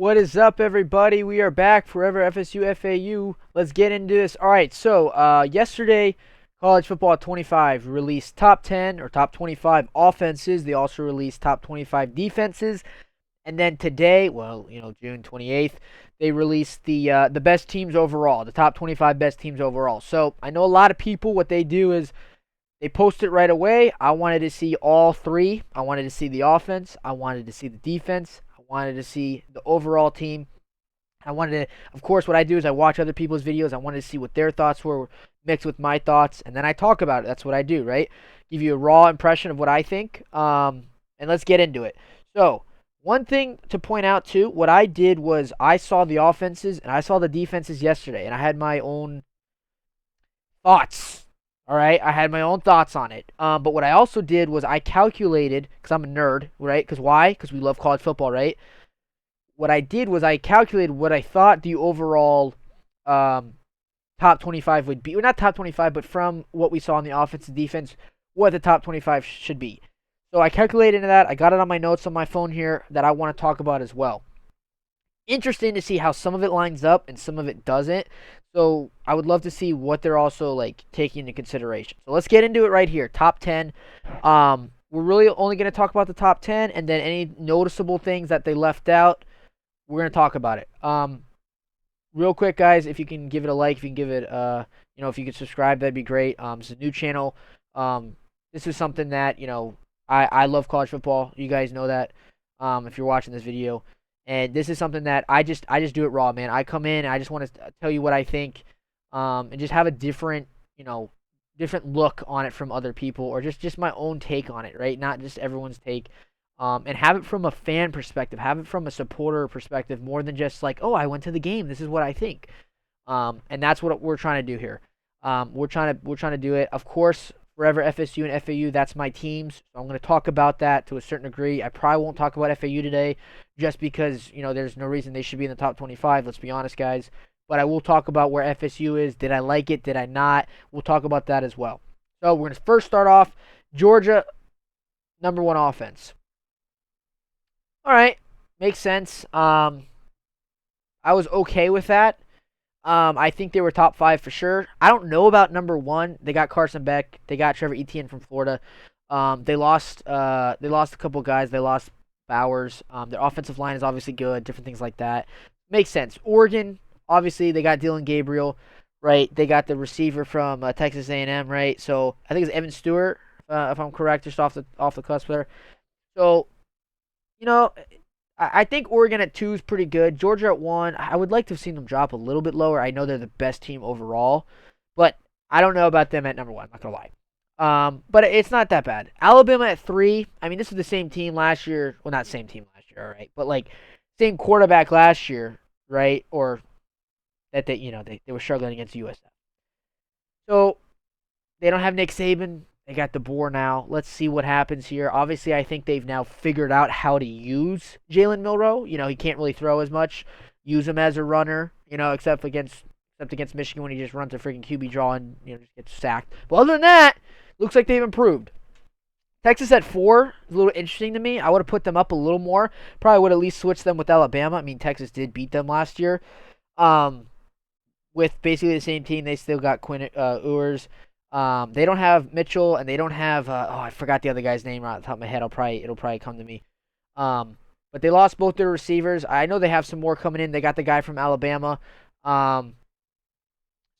What is up, everybody? We are back. Forever FSU FAU. Let's get into this. All right. So, yesterday, College Football 25 released top 10 or top 25 offenses. They also released top 25 defenses. And then today, well, June 28th, they released the best teams overall, the top 25 best teams overall. So, I know a lot of people, what they do is they post it right away. I wanted to see all three. I wanted to see the offense. I wanted to see the defense. I wanted to see the overall team. I wanted to, of course, what I do is I watch other people's videos. I wanted to see what their thoughts were mixed with my thoughts, and then I talk about it. That's what I do, right? Give you a raw impression of what I think, and let's get into it. So, one thing to point out, too, what I did was I saw the offenses and I saw the defenses yesterday, and I had my own thoughts. All right, I had my own thoughts on it. But what I also did was I calculated, because I'm a nerd, right? Because why? Because we love college football, right? What I did was I calculated what I thought the overall top 25 would be. Well, not top 25, but from what we saw in the offense and defense, what the top 25 should be. So I calculated that. I got it on my notes on my phone here that I want to talk about as well. Interesting to see how some of it lines up and some of it doesn't. So I would love to see what they're also like taking into consideration. So let's get into it right here. Top 10. We're really only going to talk about the top 10, and then any noticeable things that they left out, we're going to talk about it. Real quick, guys, if you can give it a like, if you can give it, if you could subscribe, that'd be great. It's a new channel. This is something that I love college football. You guys know that. If you're watching this video. And this is something that I just do it raw, man. I come in and I just want to tell you what I think, and just have a different look on it from other people, or just my own take on it, right? Not just everyone's take, and have it from a fan perspective, have it from a supporter perspective, more than just like, oh, I went to the game, this is what I think, and that's what we're trying to do here. We're trying to do it, of course. Forever FSU and FAU, that's my teams. So I'm going to talk about that to a certain degree. I probably won't talk about FAU today just because, there's no reason they should be in the top 25. Let's be honest, guys. But I will talk about where FSU is. Did I like it? Did I not? We'll talk about that as well. So we're going to first start off Georgia, number one offense. All right. Makes sense. I was okay with that. I think they were top 5 for sure. I don't know about number 1. They got Carson Beck. They got Trevor Etienne from Florida. They lost a couple guys. They lost Bowers. Their offensive line is obviously good. Different things like that. Makes sense. Oregon, obviously, they got Dylan Gabriel, right? They got the receiver from Texas A&M, right? So I think it's Evan Stewart, if I'm correct, just off the cusp there. So, I think Oregon at 2 is pretty good. Georgia at 1, I would like to have seen them drop a little bit lower. I know they're the best team overall, but I don't know about them at number 1. I'm not going to lie. But it's not that bad. Alabama at 3. I mean, this is the same team last year. Well, not same team last year, all right? But, same quarterback last year, right? Or that they were struggling against USF. So, they don't have Nick Saban. They got DeBoer now. Let's see what happens here. Obviously, I think they've now figured out how to use Jalen Milroe. He can't really throw as much. Use him as a runner, except against Michigan when he just runs a freaking QB draw and just gets sacked. But other than that, looks like they've improved. Texas at 4 is a little interesting to me. I would have put them up a little more. Probably would at least switch them with Alabama. I mean, Texas did beat them last year. With basically the same team, they still got Quinn Ewers. They don't have Mitchell, and they don't have I forgot the other guy's name right off the top of my head. It'll probably come to me. But they lost both their receivers. I know they have some more coming in. They got the guy from Alabama.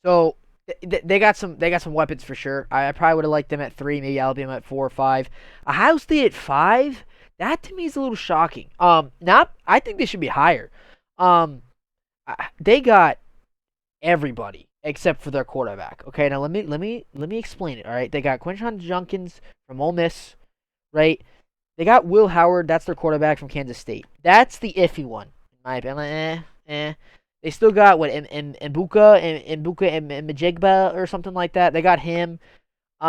So they got some weapons for sure. I probably would have liked them at 3, maybe Alabama at 4 or 5. Ohio State at 5. That to me is a little shocking. I think they should be higher. They got everybody except for their quarterback. Okay, now let me explain it. All right, they got Quinshon Judkins from Ole Miss, right? They got Will Howard. That's their quarterback from Kansas State. That's the iffy one, in my opinion. They still got what Mbuka and Majigba or something like that. They got him. They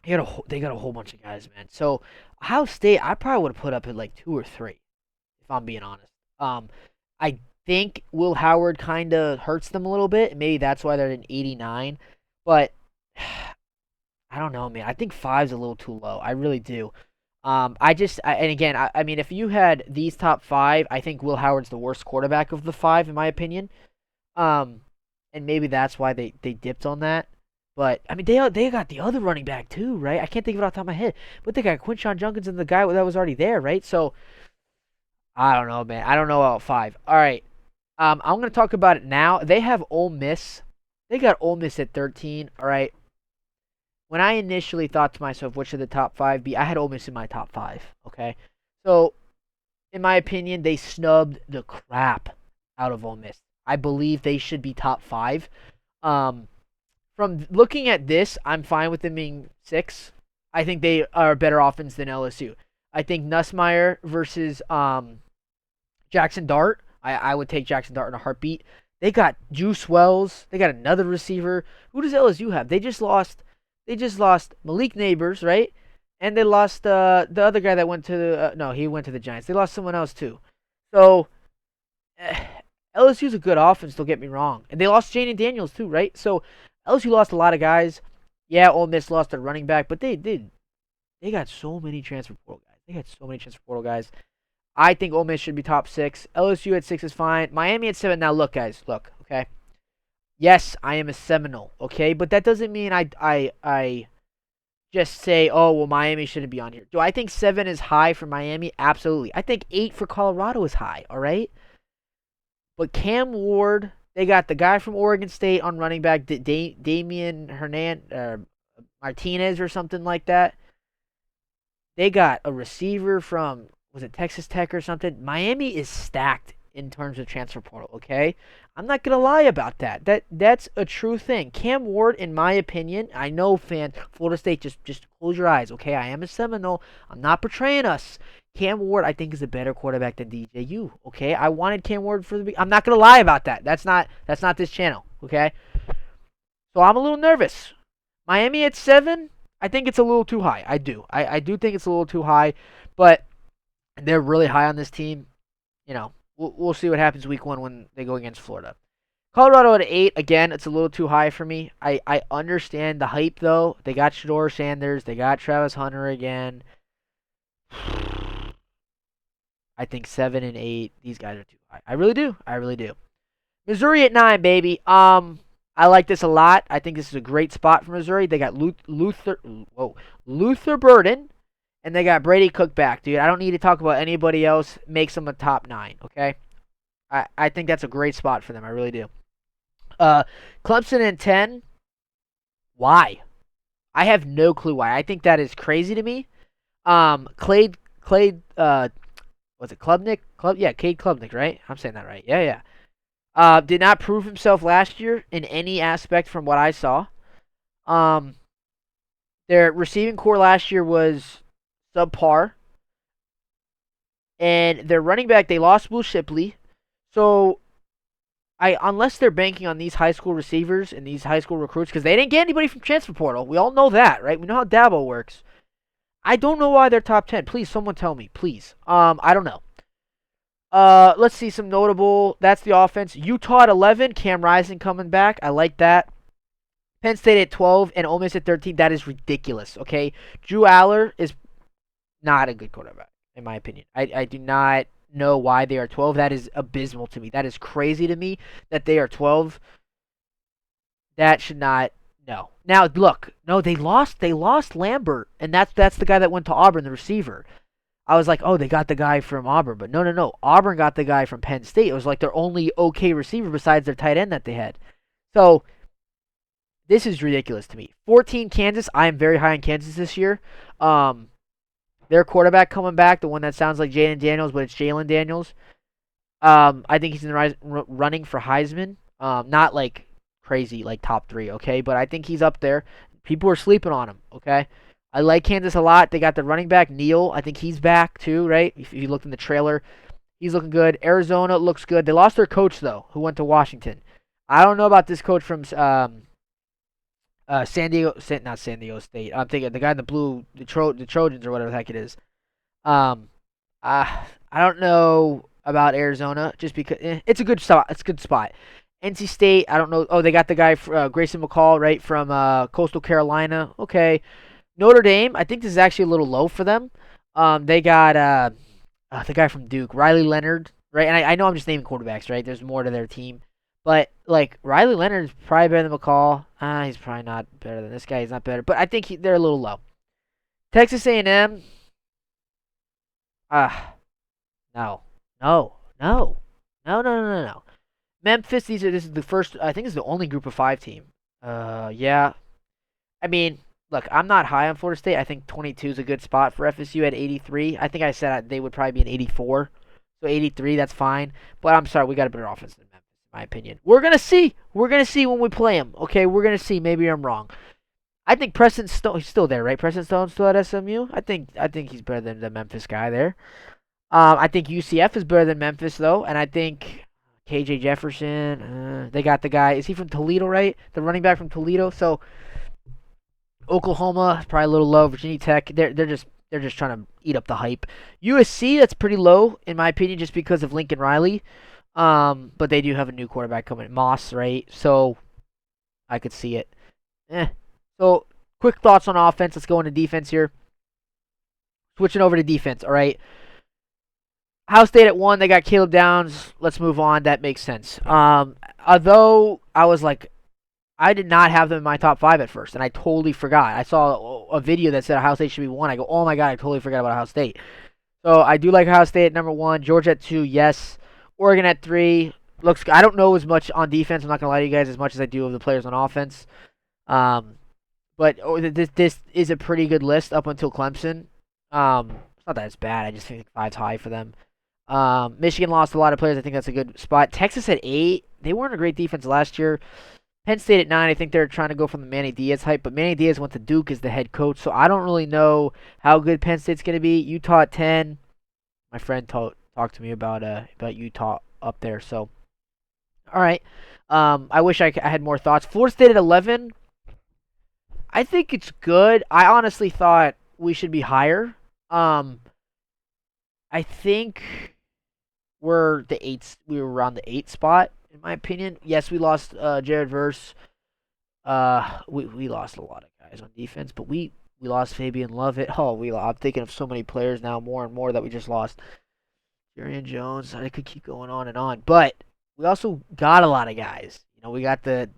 got a whole bunch of guys, man. So Ohio State, I probably would have put up at 2 or 3, if I'm being honest. I think Will Howard kind of hurts them a little bit. Maybe that's why they're at an 89. But I don't know, man. I think 5's a little too low. I really do. And again, I mean, if you had these top five, I think Will Howard's the worst quarterback of the five, in my opinion. Um, and maybe that's why they dipped on that. But I mean, they got the other running back too, right? I can't think of it off the top of my head. But they got Quinshon Judkins and the guy that was already there, right? So I don't know, man. I don't know about five. All right. I'm gonna talk about it now. They have Ole Miss. They got Ole Miss at 13. All right. When I initially thought to myself, which should the top five be? I had Ole Miss in my top five. Okay. So in my opinion, they snubbed the crap out of Ole Miss. I believe they should be top five. Um, from looking at this, I'm fine with them being six. I think they are a better offense than LSU. I think Nussmeier versus Jackson Dart. I would take Jackson Dart in a heartbeat. They got Juice Wells. They got another receiver. Who does LSU have? They just lost. They just lost Malik Neighbors, right? And they lost the other guy that went to the no, he went to the Giants. They lost someone else too. So LSU's a good offense. Don't get me wrong, and they lost Jaden Daniels too, right? So LSU lost a lot of guys. Yeah, Ole Miss lost their running back, but they did. They got so many transfer portal guys. They got so many transfer portal guys. I think Ole Miss should be top six. LSU at six is fine. Miami at seven. Now look, guys, look, okay. Yes, I am a Seminole, okay, but that doesn't mean I just say, oh well, Miami shouldn't be on here. Do I think seven is high for Miami? Absolutely. I think eight for Colorado is high. All right, but Cam Ward, they got the guy from Oregon State on running back, Damian Martinez or something like that. They got a receiver from, was it Texas Tech or something? Miami is stacked in terms of transfer portal, okay? I'm not going to lie about that. That's a true thing. Cam Ward, in my opinion, I know, Florida State, just close your eyes, okay? I am a Seminole. I'm not portraying us. Cam Ward, I think, is a better quarterback than DJU, okay? I wanted Cam Ward for the... I'm not going to lie about that. That's not this channel, okay? So I'm a little nervous. Miami at 7, I think it's a little too high. I do. I do think it's a little too high, but they're really high on this team. You know, we'll see what happens week 1 when they go against Florida. Colorado at 8, again, it's a little too high for me. I understand the hype, though. They got Shedeur Sanders. They got Travis Hunter again. I think 7 and 8, these guys are too high. I really do. I really do. Missouri at 9, baby. I like this a lot. I think this is a great spot for Missouri. They got Luther Burden, and they got Brady Cook back, dude. I don't need to talk about anybody else. Makes them a top 9, okay? I think that's a great spot for them. I really do. Clemson in 10. Why? I have no clue why. I think that is crazy to me. Clay, was it Klubnik? Cade Klubnik, right? I'm saying that right. Yeah. Did not prove himself last year in any aspect from what I saw. Their receiving core last year was subpar. And their running back, they lost Will Shipley. So, unless they're banking on these high school receivers and these high school recruits, because they didn't get anybody from transfer portal. We all know that, right? We know how Dabo works. I don't know why they're top 10. Please, someone tell me. Please. I don't know. Let's see some notable. That's the offense. Utah at 11. Cam Rising coming back. I like that. Penn State at 12 and Ole Miss at 13. That is ridiculous, okay? Drew Aller is not a good quarterback, in my opinion. I do not know why they are 12. That is abysmal to me. That is crazy to me that they are 12. That should not... No. Now, look. No, they lost Lambert, and that's the guy that went to Auburn, the receiver. I was like, oh, they got the guy from Auburn. But no. Auburn got the guy from Penn State. It was like their only okay receiver besides their tight end that they had. So, this is ridiculous to me. 14, Kansas. I am very high on Kansas this year. Their quarterback coming back, the one that sounds like Jaden Daniels, but it's Jalen Daniels. I think he's in the running for Heisman. Not like crazy, like top 3, okay? But I think he's up there. People are sleeping on him, okay? I like Kansas a lot. They got the running back, Neal. I think he's back too, right? If you looked in the trailer, he's looking good. Arizona looks good. They lost their coach, though, who went to Washington. I don't know about this coach from not San Diego State. I'm thinking the guy in the blue, the Trojans or whatever the heck it is. I don't know about Arizona just because it's a good spot. It's a good spot. NC State, I don't know. Oh, they got the guy Grayson McCall, right, from Coastal Carolina. Okay. Notre Dame, I think this is actually a little low for them. They got the guy from Duke, Riley Leonard, right? And I know I'm just naming quarterbacks, right? There's more to their team, but like Riley Leonard is probably better than McCall. He's probably not better than this guy. He's not better, but I think they're a little low. Texas A&M, no, no, no, no. Memphis, this is the first. I think this is the only Group of 5 team. Yeah. I mean, look, I'm not high on Florida State. I think 22 is a good spot for FSU at 83. I think I said they would probably be an 84. So 83, that's fine. But I'm sorry, we got a better offense than Memphis, in my opinion. We're gonna see. We're gonna see when we play them. Okay, we're gonna see. Maybe I'm wrong. I think Preston Stone. He's still there, right? Preston Stone's still at SMU. I think he's better than the Memphis guy there. I think UCF is better than Memphis though, and I think KJ Jefferson. They got the guy. Is he from Toledo, right? The running back from Toledo. So Oklahoma is probably a little low. Virginia Tech. They're just trying to eat up the hype. USC, that's pretty low in my opinion, just because of Lincoln Riley. But they do have a new quarterback coming, Moss, right? So I could see it. So quick thoughts on offense. Let's go into defense here. Switching over to defense. All right. Ohio State at 1, they got Caleb Downs. Let's move on. That makes sense. Although I did not have them in my top 5 at first, and I totally forgot. I saw a video that said Ohio State should be 1. I go, oh my god, I totally forgot about Ohio State. So I do like Ohio State at number 1. Georgia at 2, yes. Oregon at 3. Looks. I don't know as much on defense. I'm not gonna lie to you guys as much as I do of the players on offense. But this is a pretty good list up until Clemson. It's not that it's bad. I just think 5's high for them. Michigan lost a lot of players. I think that's a good spot. Texas at 8. They weren't a great defense last year. Penn State at 9. I think they're trying to go from the Manny Diaz hype, but Manny Diaz went to Duke as the head coach, so I don't really know how good Penn State's going to be. Utah at 10. My friend talked to me about Utah up there. So, all right. I wish I had more thoughts. Florida State at 11. I think it's good. I honestly thought we should be higher. I think we were around the 8th spot in my opinion. Yes, we lost Jared Verse. We lost a lot of guys on defense, but we lost Fabian Lovett. I'm thinking of so many players now, more and more that we just lost. Jarian Jones. I could keep going on and on, but we also got a lot of guys. We got the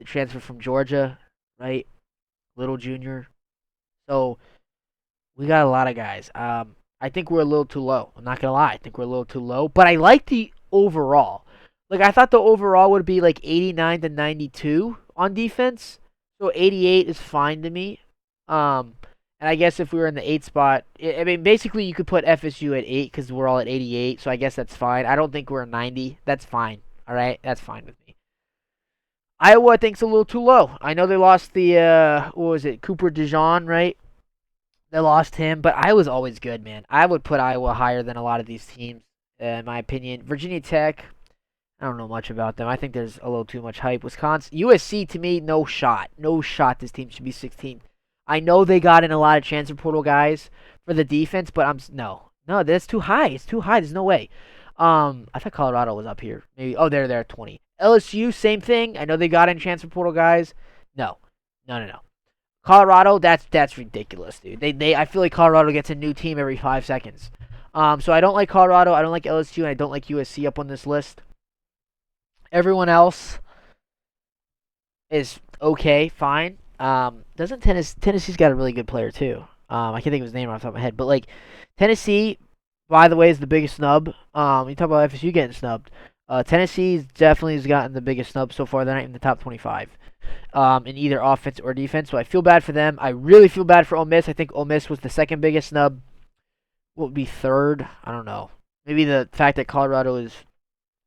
transfer from Georgia, right? Little Junior. So we got a lot of guys. I think we're a little too low. I'm not gonna lie. I think we're a little too low, but I like the overall. Like I thought the overall would be like 89 to 92 on defense. So 88 is fine to me. And I guess if we were in the 8th spot, I mean basically you could put FSU at 8 because we're all at 88. So I guess that's fine. I don't think we're at 90. That's fine. All right, that's fine with me. Iowa I think's a little too low. I know they lost the what was it, Cooper DeJean, right? They lost him, but Iowa's always good, man. I would put Iowa higher than a lot of these teams, in my opinion. Virginia Tech, I don't know much about them. I think there's a little too much hype. Wisconsin, USC, to me, no shot. No shot this team should be 16. I know they got in a lot of transfer portal guys for the defense, but no, that's too high. It's too high. There's no way. I thought Colorado was up here. Maybe. Oh, they're there at 20. LSU, same thing. I know they got in transfer portal guys. No. Colorado, that's ridiculous, dude. I feel like Colorado gets a new team every 5 seconds. So I don't like Colorado. I don't like LSU, and I don't like USC up on this list. Everyone else is okay, fine. Doesn't Tennessee's got a really good player too. I can't think of his name off the top of my head, but like Tennessee, by the way, is the biggest snub. You talk about FSU getting snubbed. Tennessee definitely has gotten the biggest snub so far. They're not in the top 25 in either offense or defense, so I feel bad for them. I really feel bad for Ole Miss. I think Ole Miss was the second biggest snub. What would be third? I don't know. Maybe the fact that Colorado is...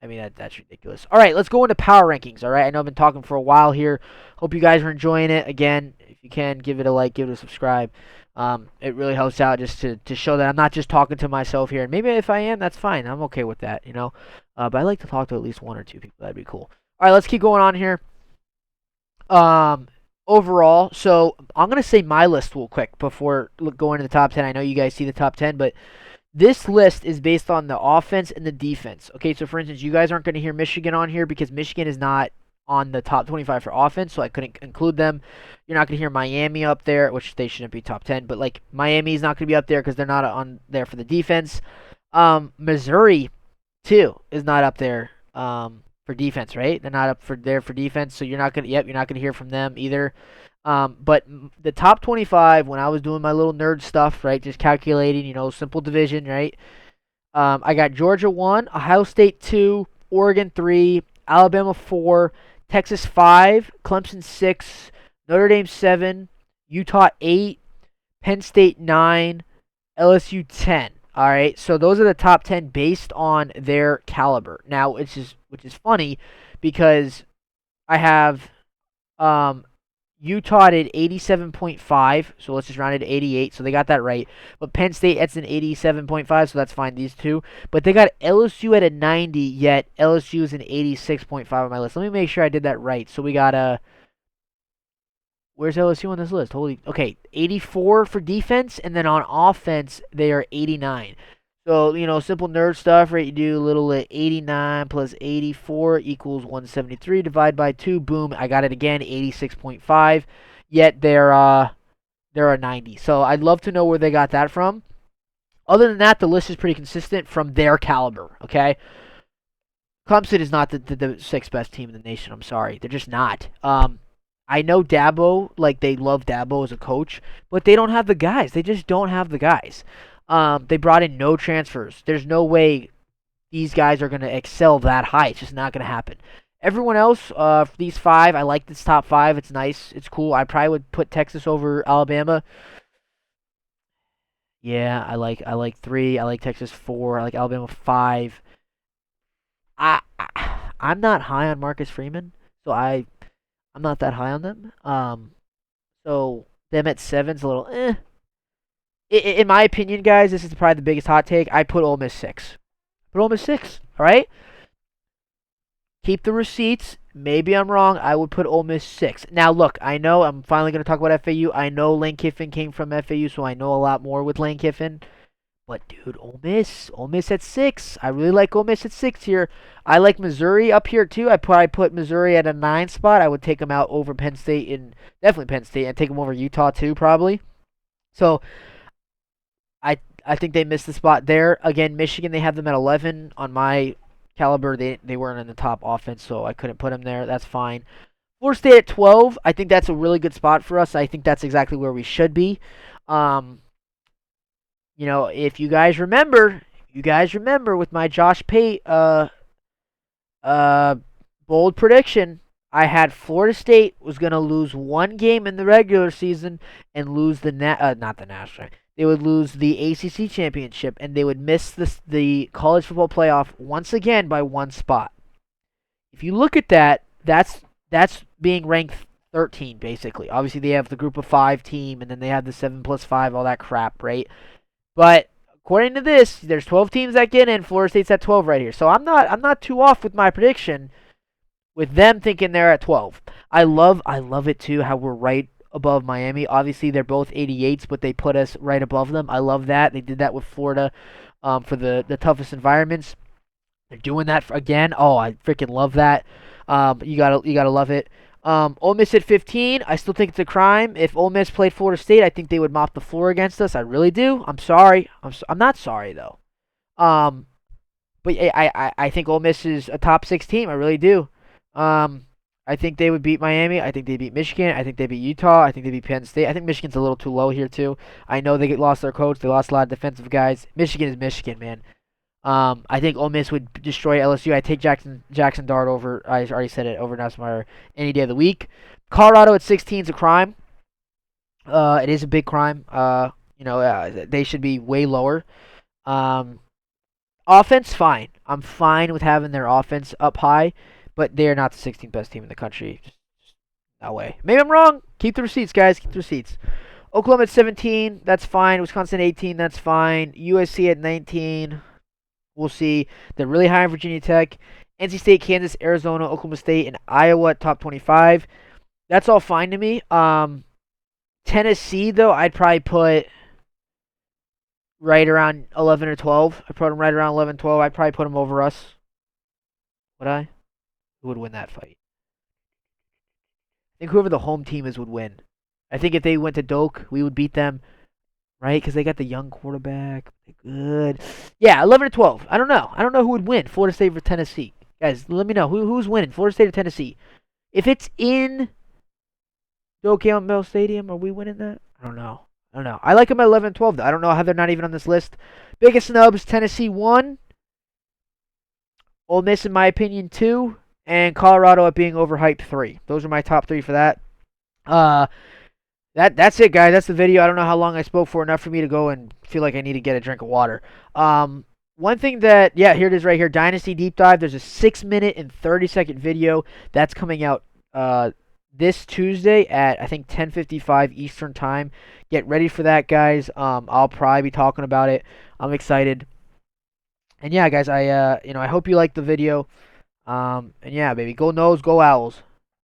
I mean, that's ridiculous. All right, let's go into power rankings, all right? I know I've been talking for a while here. Hope you guys are enjoying it. Again, if you can, give it a like, give it a subscribe. It really helps out just to show that I'm not just talking to myself here. And maybe if I am, that's fine. I'm okay with that, But I like to talk to at least 1 or 2 people. That'd be cool. All right, let's keep going on here. Overall, so I'm going to say my list real quick before going to the top 10. I know you guys see the top 10, but this list is based on the offense and the defense. Okay, so for instance, you guys aren't going to hear Michigan on here because Michigan is not on the top 25 for offense, so I couldn't include them. You're not going to hear Miami up there, which they shouldn't be top 10, but like Miami's not going to be up there because they're not on there for the defense. Missouri too is not up there for defense, right? They're not up for there for defense, so you're not gonna. Yep, you're not gonna hear from them either. But the top 25, when I was doing my little nerd stuff, right, just calculating, simple division, right? I got Georgia 1, Ohio State 2, Oregon 3, Alabama 4, Texas 5, Clemson 6, Notre Dame 7, Utah 8, Penn State 9, LSU 10. All right, so those are the top 10 based on their caliber. Now, which is funny because I have Utah at 87.5, so let's just round it to 88, so they got that right. But Penn State, that's an 87.5, so that's fine, these two. But they got LSU at a 90, yet LSU is an 86.5 on my list. Let me make sure I did that right. So we got where's LSU on this list? Okay, 84 for defense, and then on offense, they are 89. So, simple nerd stuff, right? You do a little 89 plus 84 equals 173. Divide by 2. Boom. I got it again, 86.5. Yet they're a 90. So I'd love to know where they got that from. Other than that, the list is pretty consistent from their caliber, okay? Clemson is not the sixth best team in the nation. I'm sorry. They're just not. I know Dabo, like they love Dabo as a coach, but they don't have the guys. They just don't have the guys. They brought in no transfers. There's no way these guys are going to excel that high. It's just not going to happen. Everyone else, for these 5, I like this top 5. It's nice. It's cool. I probably would put Texas over Alabama. Yeah, I like 3. I like Texas 4. I like Alabama 5. I'm not high on Marcus Freeman, so I'm not that high on them. So them at 7's a little eh. In my opinion, guys, this is probably the biggest hot take. I put Ole Miss 6. Put Ole Miss 6. All right. Keep the receipts. Maybe I'm wrong. I would put Ole Miss 6. Now, look, I know I'm finally going to talk about FAU. I know Lane Kiffin came from FAU, so I know a lot more with Lane Kiffin. But, dude, Ole Miss at 6. I really like Ole Miss at 6 here. I like Missouri up here, too. I probably put Missouri at a 9 spot. I would take them out over Penn State, and definitely Penn State, and take them over Utah, too, probably. So, I think they missed the spot there. Again, Michigan, they have them at 11. On my caliber, they weren't in the top offense, so I couldn't put them there. That's fine. Florida State at 12. I think that's a really good spot for us. I think that's exactly where we should be. If you guys remember with my Josh Pate bold prediction, I had Florida State was going to lose one game in the regular season and lose not the national. They would lose the ACC championship, and they would miss the college football playoff once again by one spot. If you look at that, that's being ranked 13, basically. Obviously, they have the group of 5 team, and then they have the 7+5, all that crap, right? But according to this, there's 12 teams that get in. Florida State's at 12 right here. So I'm not too off with my prediction with them thinking they're at 12. I love it, too, how we're right above Miami. Obviously, they're both 88s, but they put us right above them. I love that. They did that with Florida for the toughest environments. They're doing that again. Oh, I freaking love that. You gotta love it. Ole Miss at 15. I still think it's a crime. If Ole Miss played Florida State, I think they would mop the floor against us. I really do. I'm sorry. I'm not sorry though. But I think Ole Miss is a top 6 team. I really do. I think they would beat Miami. I think they beat Michigan. I think they beat Utah. I think they beat Penn State. I think Michigan's a little too low here too. I know they lost their coach. They lost a lot of defensive guys. Michigan is Michigan, man. I think Ole Miss would destroy LSU. I take Jackson Dart over. I already said it, over Nussmeier any day of the week. Colorado at 16 is a crime. It is a big crime. They should be way lower. Offense, fine. I'm fine with having their offense up high, but they are not the 16th best team in the country. Just no way. Maybe I'm wrong. Keep the receipts, guys. Keep the receipts. Oklahoma at 17. That's fine. Wisconsin 18. That's fine. USC at 19. We'll see. They're really high in Virginia Tech. NC State, Kansas, Arizona, Oklahoma State, and Iowa at top 25. That's all fine to me. Tennessee, though, I'd probably put right around 11 or 12. I'd put them right around 11, 12. I'd probably put them over us. Would I? Who would win that fight? think whoever the home team is would win. I think if they went to Doak, we would beat them, right? Because they got the young quarterback. They're good. Yeah, 11-12. I don't know. I don't know who would win. Florida State or Tennessee. Guys, let me know who's winning. Florida State or Tennessee. If it's in Doak Campbell Stadium, are we winning that? I don't know. I like them at 11-12 though. I don't know how they're not even on this list. Biggest snubs: Tennessee 1, Ole Miss in my opinion 2, and Colorado at being overhyped 3. Those are my top 3 for that. That's it, guys. That's the video. I don't know how long I spoke for. Enough for me to go and feel like I need to get a drink of water. One thing that, yeah, here it is right here. Dynasty Deep Dive. There's a 6-minute and 30-second video that's coming out this Tuesday at, I think, 10:55 Eastern Time. Get ready for that, guys. I'll probably be talking about it. I'm excited. And yeah, guys, I hope you liked the video. And yeah, baby, go Noles, go Owls.